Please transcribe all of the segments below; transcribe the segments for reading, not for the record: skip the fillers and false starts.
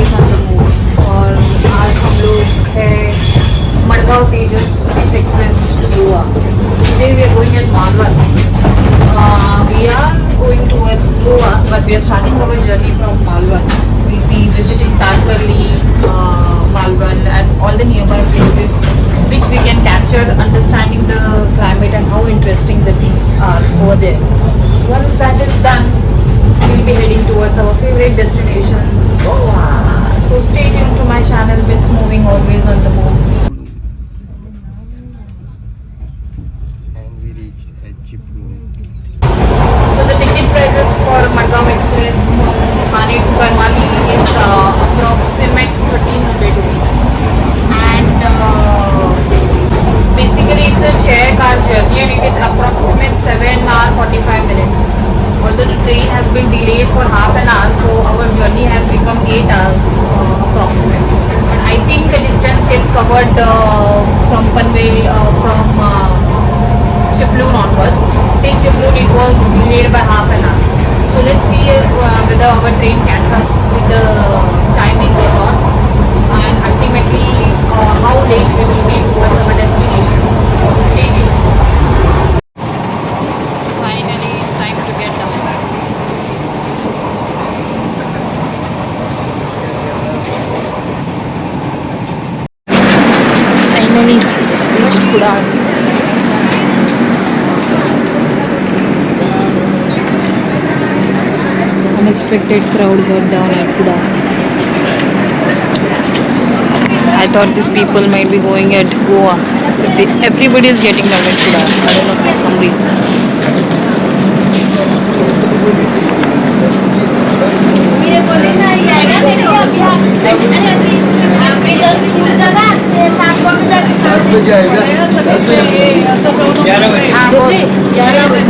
always on the move. और आज हम लोग है Madgaon Tejas express to Goa. Today we are going at Malvan. We are going towards Goa, but we are starting our journey from Malvan. We'll be visiting Tarkarli, Malvan, and all the nearby places which we can capture, understanding the climate and how interesting the things are over there. Once that is done, we'll be heading towards our favorite destination, Goa. So stay tuned to my channel, Bits Moving, always on the move. And we reached at Chiplu. So the ticket prices for Madgaon Express from Thane to Karmali is approximate 1300 rupees. And basically it's a chair car journey and it is approximate 7 hours 45 minutes. Although the train has been delayed for half an hour, so our journey has become 8 hours approximate. And I think the distance gets covered from Panvel, from Chiploon onwards. Till Chiploon it was delayed by half an hour. So let's see whether our train catch up with the timing or not, and ultimately how late we will be towards our destination. Stay tuned. Finally, it's time to get down. Finally reached Kudal. Unexpected crowd got down at Kudal. I thought these people might be going at Goa, but everybody is getting down at Kudal. I don't know for some reason.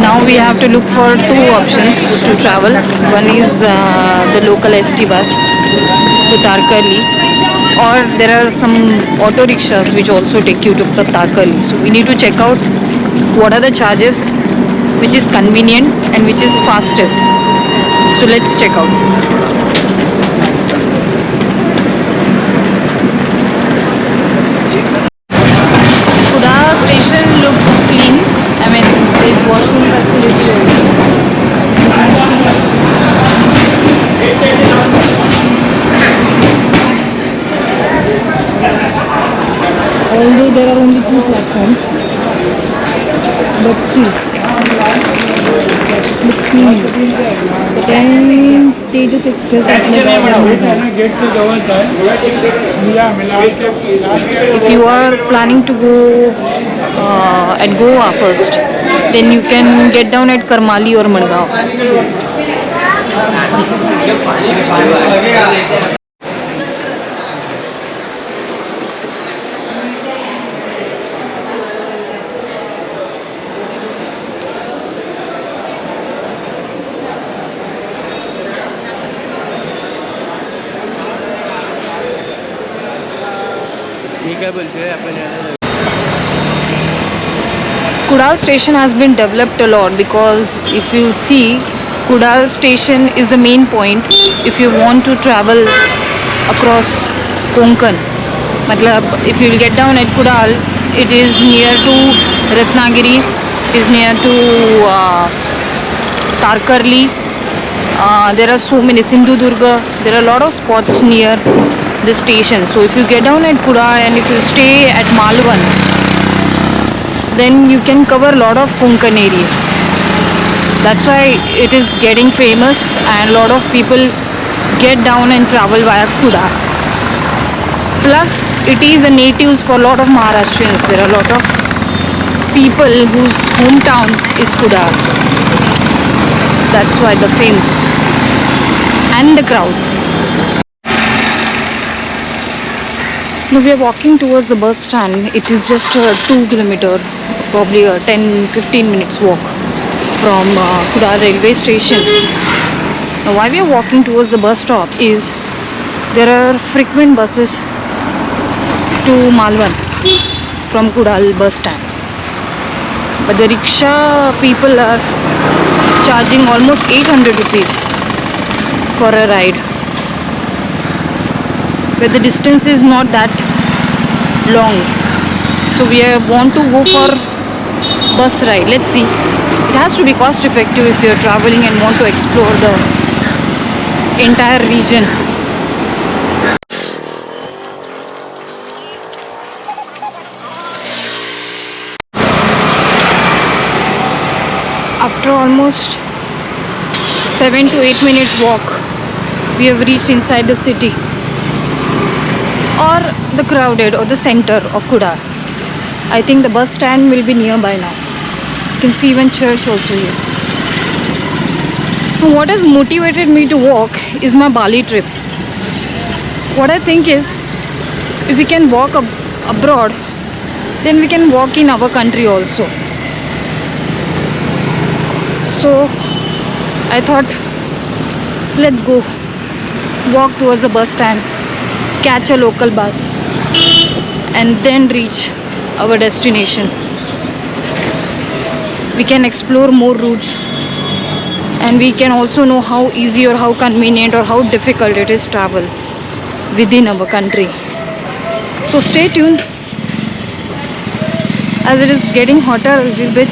Now we have to look for two options to travel. One is the local ST bus to Tarkarli, or there are some auto rickshaws which also take you to Tarkarli. So we need to check out what are the charges, which is convenient and which is fastest. So let's check out. Kudal station looks clean. I mean, there is washroom facility also. You can see. Although there are only 2 platforms, but still looks clean. Then Tejas Express has left. If you are planning to go at Goa first, then you can get down at Karmali or Madgaon. Kudal station has been developed a lot, because if you see, Kudal station is the main point if you want to travel across Konkan. Matlab, if you will get down at Kudal, it is near to Ratnagiri, it is near to Tarkarli. There are so many, Sindhudurga, there are a lot of spots near the station. So if you get down at Kudal and if you stay at Malvan, then you can cover a lot of Konkan area. That's why it is getting famous, and a lot of people get down and travel via Kudal. Plus, it is a natives for a lot of Maharashtrians. There are a lot of people whose hometown is Kudal. That's why the fame and the crowd. Now we are walking towards the bus stand. It is just a 2 kilometer, probably a 10-15 minutes walk from Kudal railway station. Now why we are walking towards the bus stop is there are frequent buses to Malvan from Kudal bus stand. But the rickshaw people are charging almost 800 rupees for a ride. where the distance is not that long. So we want to go for bus ride. Let's see. It has to be cost effective if you're traveling and want to explore the entire region. After almost 7 to 8 minutes walk, we have reached inside the city, or the crowded or the center of Kudar. I think the bus stand will be nearby now. You can see even church also here. Now, what has motivated me to walk is my Bali trip. What I think is, if we can walk abroad, then we can walk in our country also. So I thought, let's go walk towards the bus stand, catch a local bus, and then reach our destination. We can explore more routes, and we can also know how easy or how convenient or how difficult it is to travel within our country. So stay tuned, as it is getting hotter a little bit.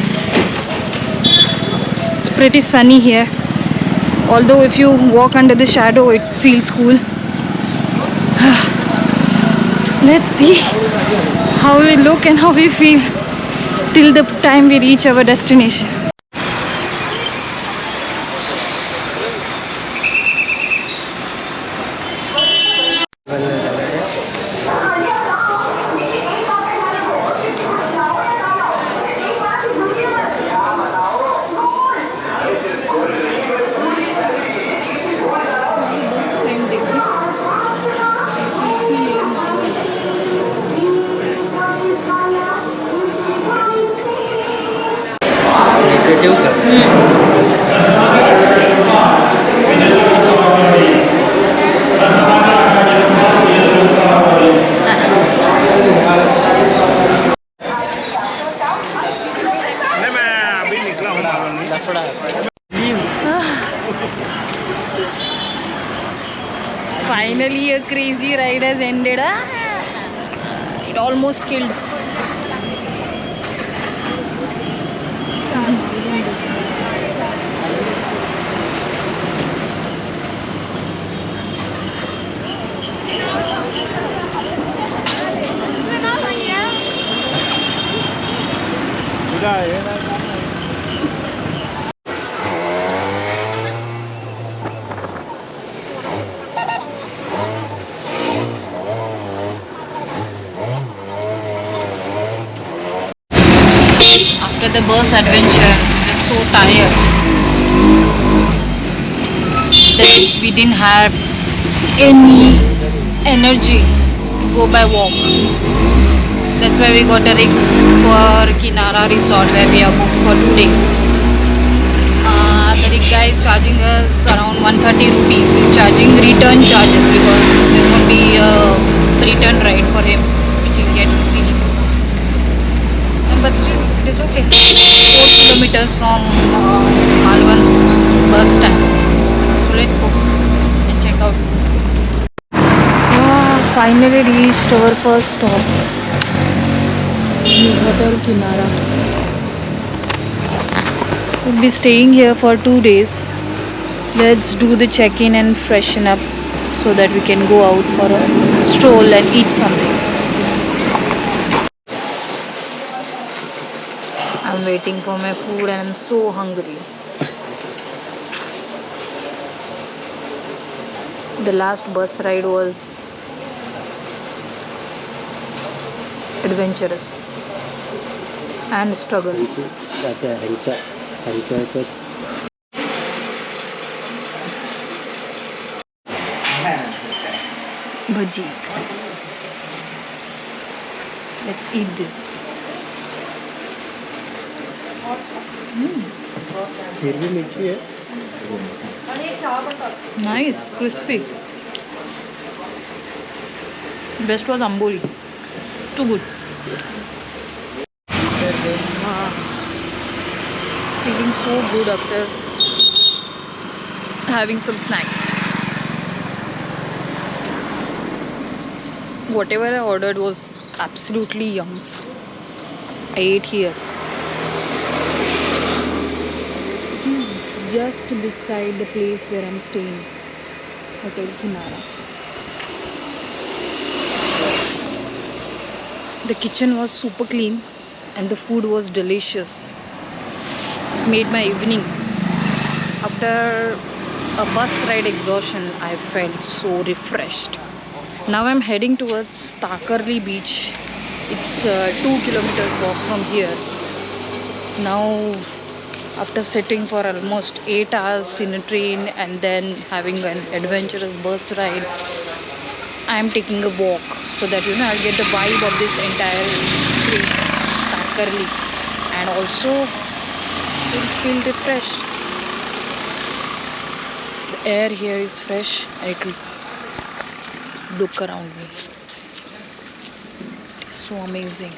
It's pretty sunny here, although if you walk under the shadow it feels cool. Let's see how we look and how we feel till the time we reach our destination. Finally, a crazy ride has ended. It almost killed. After the bus adventure, we were so tired that we didn't have any energy to go by walk. That's why we got a rig for Kinara Resort, where we are booked for 2 days. The rig guy is charging us around 130 rupees. He's charging return charges because there won't be a return ride for him, which he'll get easily. But still, it is okay. 4 kilometers from Malvan's bus stand. So let's go and check out. Finally reached our first stop. This is Hotel Kinara. We'll be staying here for 2 days. Let's do the check-in and freshen up so that we can go out for a stroll and eat something. I'm waiting for my food and I'm so hungry. The last bus ride was adventurous and struggle. Bhaji. Let's eat this. Nice, crispy. Best was amboli. Too good. Feeling so good after having some snacks. Whatever I ordered was absolutely yum. I ate here. It is just beside the place where I'm staying, Hotel Kinara. The kitchen was super clean and the food was delicious. It made my evening. After a bus ride exhaustion, I felt so refreshed. Now I'm heading towards Takarli beach. It's 2 kilometers walk from here. Now, after sitting for almost 8 hours in a train and then having an adventurous bus ride, I'm taking a walk so that I'll get the vibe of this entire place, Takarli, and also will feel refreshed. The air here is fresh. I could look around me. It's so amazing.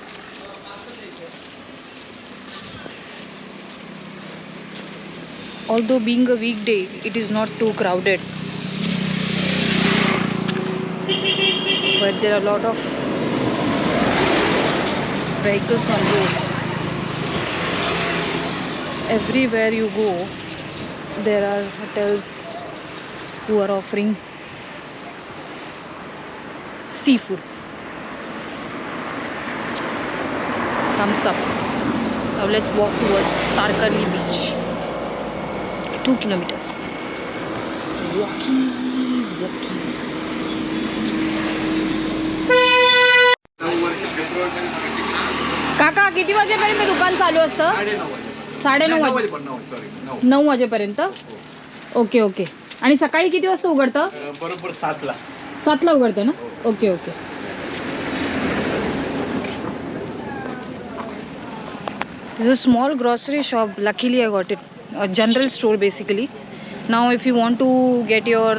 Although being a weekday, it is not too crowded. But there are a lot of vehicles on road. Everywhere you go, there are hotels who are offering seafood. Thumbs up. Now let's walk towards Takarli beach. 2 kilometers. Walking. काका किती वाजेपर्यंत दुकान चालू असतं? 9:30 9 वाजेपर्यंत. Okay okay. आणि सकाळी किती वाजता उघडतं? बरोबर 7ला. 7ला उघडतं ना? Okay okay. This is a small grocery shop. Luckily I got it. A general store basically. Now if you want to get your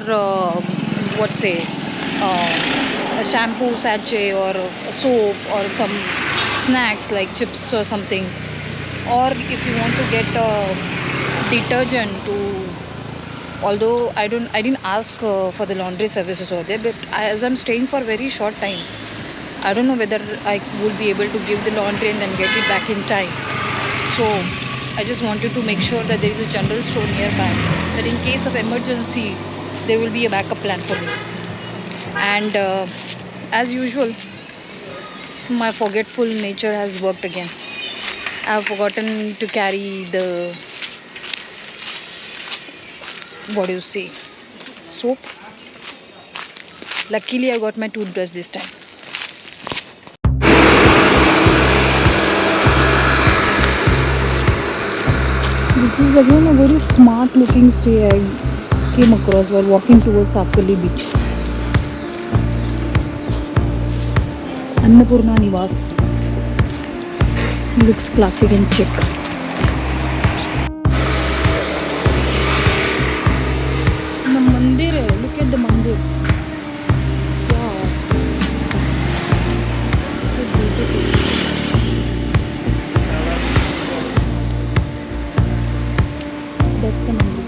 a shampoo sachet or a soap or some snacks like chips or something, or if you want to get detergent to, although I didn't ask for the laundry services over there, but as I'm staying for a very short time, I don't know whether I will be able to give the laundry and then get it back in time. So I just wanted to make sure that there is a general store nearby, that in case of emergency there will be a backup plan for me. And as usual, my forgetful nature has worked again. I have forgotten to carry the, what do you say, soap. Luckily I got my toothbrush this time. This is again a very smart looking stay I came across while walking towards Takarli beach. Annapurna Niwas. Looks classic and chic. The mandir, look at the mandir. Wow. So beautiful. That's the mandir.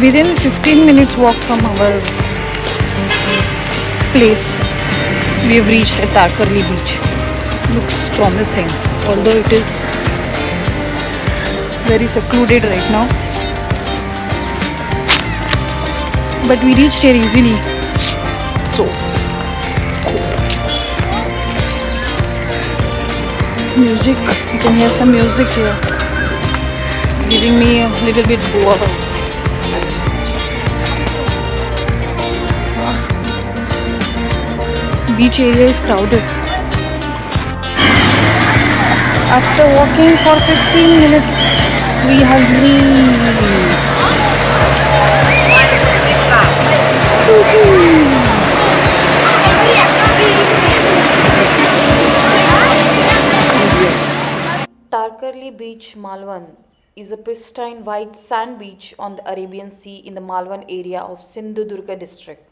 Within 15 minutes walk from our place, we have reached at Takarli beach. Looks promising, although it is very secluded right now. but we reached here easily. So music, you can hear some music here, giving me a little bit bored. Beach area is crowded. After walking for 15 minutes, we have reached. Tarkarli Beach, Malwan is a pristine white sand beach on the Arabian Sea in the Malwan area of Sindhudurga district.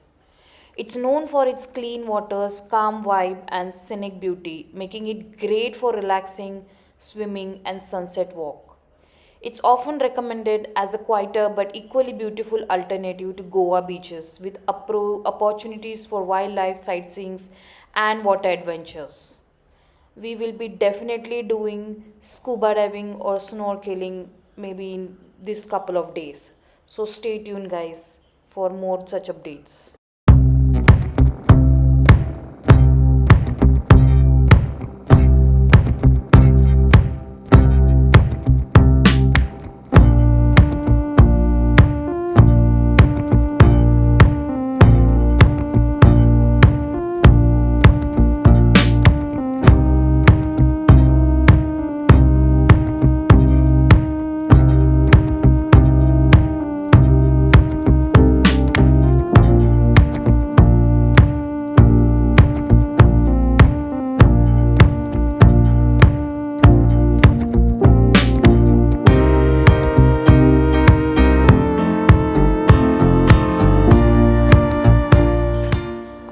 It's known for its clean waters, calm vibe, and scenic beauty, making it great for relaxing, swimming, and sunset walk. It's often recommended as a quieter but equally beautiful alternative to Goa beaches with opportunities for wildlife sightseeing and water adventures. We will be definitely doing scuba diving or snorkeling maybe in this couple of days. So stay tuned, guys, for more such updates.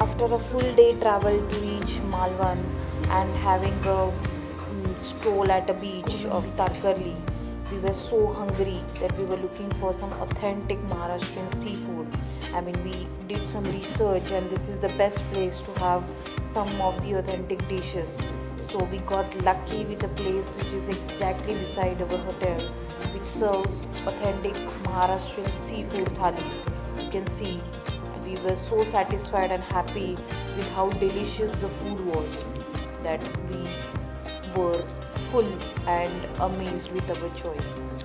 After a full day travel to reach Malwan and having a stroll at a beach of Tarkarli, we were so hungry that we were looking for some authentic Maharashtrian seafood. I mean, we did some research, and this is the best place to have some of the authentic dishes. So we got lucky with a place which is exactly beside our hotel, which serves authentic Maharashtrian seafood thalis. You can see we were so satisfied and happy with how delicious the food was that we were full and amazed with our choice.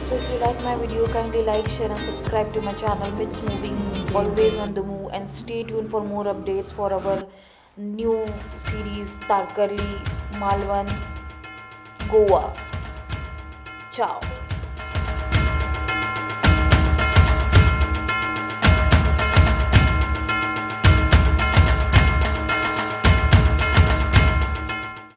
So if you like my video, kindly like, share and subscribe to my channel Mit's Moving, always on the move, and stay tuned for more updates for our new series Tarkarli, Malwan, Goa. Ciao.